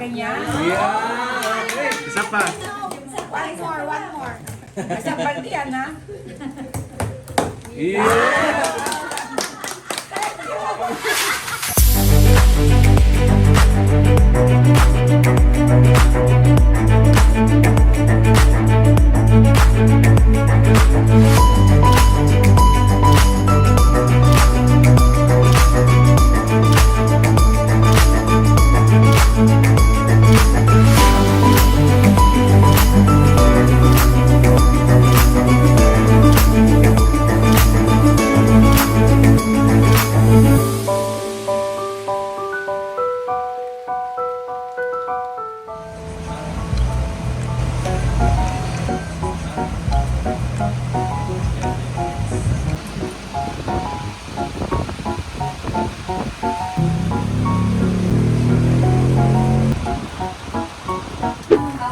Ganyan. Yeah! Isa pa. One more. Isang balde yan, ha? Yeah!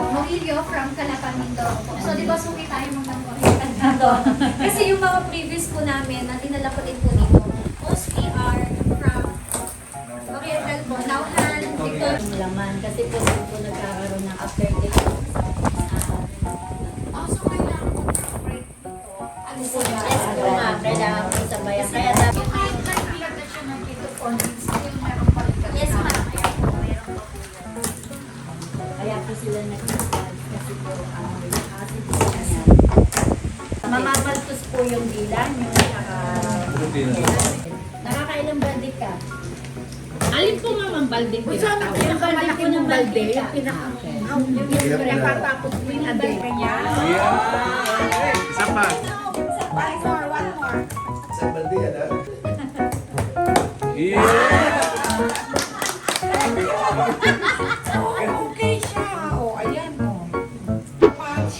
Murillo from Calapan, Mindoro po. So, di ba suki tayo mag-oriental na doon? Kasi yung mga previous po namin na dinala ko din po dito, mostly are from Oriental po. Nauhan, Victor. Laman kasi po doon po nagkakaroon ng aftertaste. So, kailangan ko break dito. Ano po ba? Yes po ma'am, kailangan po sabayan. Kaya dapat Yung kahit nag-build na siya ng dito po, still meron pa rin kami. yes ma'am. Meron po. Kaya po sila nag-start kasi po acid po niya. Mamamaltos po yung dilan, yung nakakailang balde ka? Alin po ma'am ang balding Saan ang pinakamalaki ng balde? Yung pinakatapos mo yung balde. Ganyan. Yeah! Isa pa. One more. Isang balde yan, ha? Yeah! Okay siya. Ayan, Patch.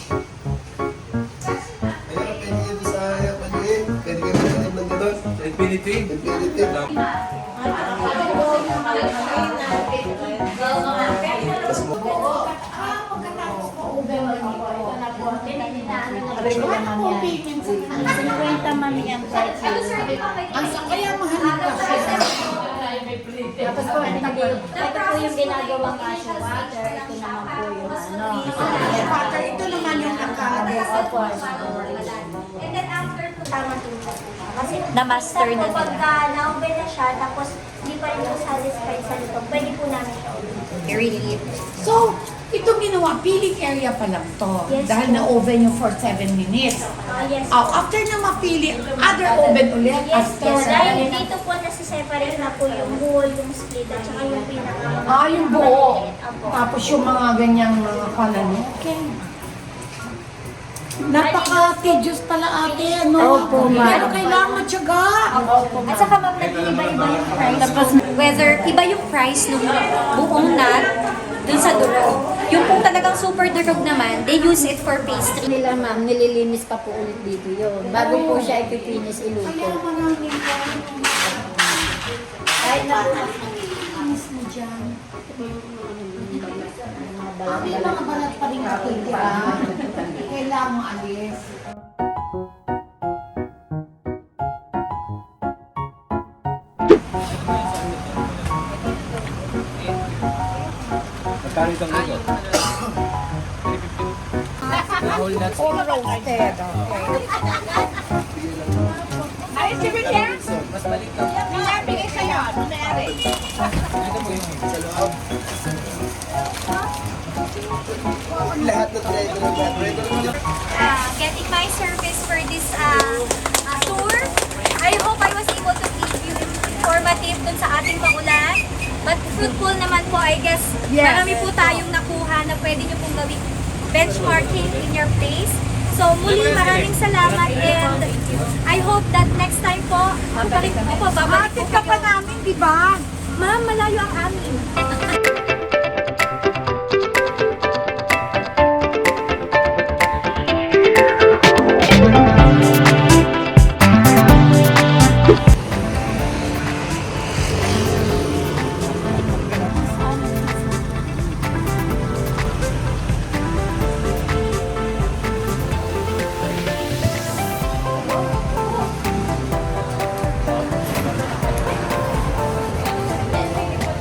Ayun, pwede yun sa maliit. Pwede kayo maliit ng gano'n. Infinity. Infinity. Tapos mo. Tapos po, ito po yung ginagawang cashew water. Ito naman po yung Butter, ito naman yung nagkakabos. Opo. And then after po, tama din po. Kasi Na-master na nila. pagka na-open na siya, tapos hindi pa rin po satisfied sa luto, pwede po namin siya ulit. Really? So, itong ginawa, peeling area pa lang to. Yes, Dahil po. na-oven yung for 7 minutes. Yes. After na mapili, other oven ulit. Yes, After. yes. Dahil dito po nasa-separate na po yung whole, yung split, at saka yung pinaka... Yung buo. Apo. Tapos yung mga ganyang mga pananokeng. Napaka-tedious pala ate, ano? Opo, ma'am. Pero kailangan mo tiyaga. At saka ma'am, nag-iiba-iba yung price. Tapos whether iba yung price ng buong nut dun sa durog. Yung kung talagang super durog naman, they use it for pastry. Nila ma'am, nililinis pa po ulit dito yun. Bago po siya ipipinis iluto. Kahit na po May mga balat pa rin nakitira. Kailangan mo alis. Magkano itong luto? All roasted. Ay, si William? Mas balik lang. William, bigay sa'yo. Ano nangyari? Sa loob. Lahat na tayo ito. Getting my service for this tour. I hope I was able to give you informative dun sa ating paulan. But fruitful naman po, I guess. Yes. Marami po tayong nakuha na pwede nyo pong gawing benchmarking in your place. So muli maraming salamat and I hope that next time po, babalik po. Atin ka pa namin, di ba? Ma'am, malayo ang amin.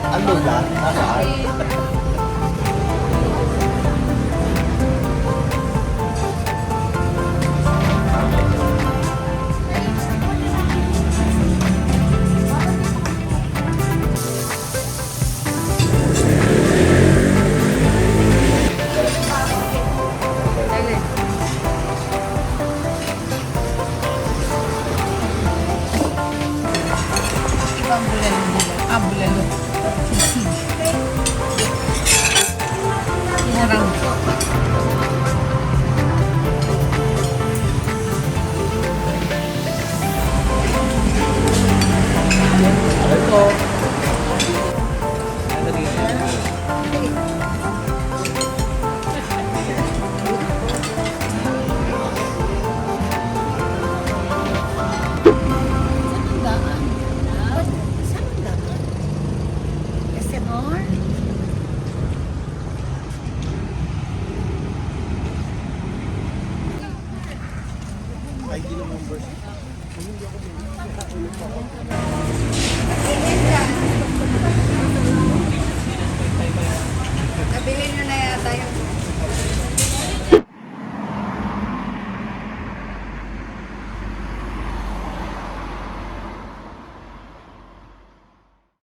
Ano ba? ID ng members. Eh,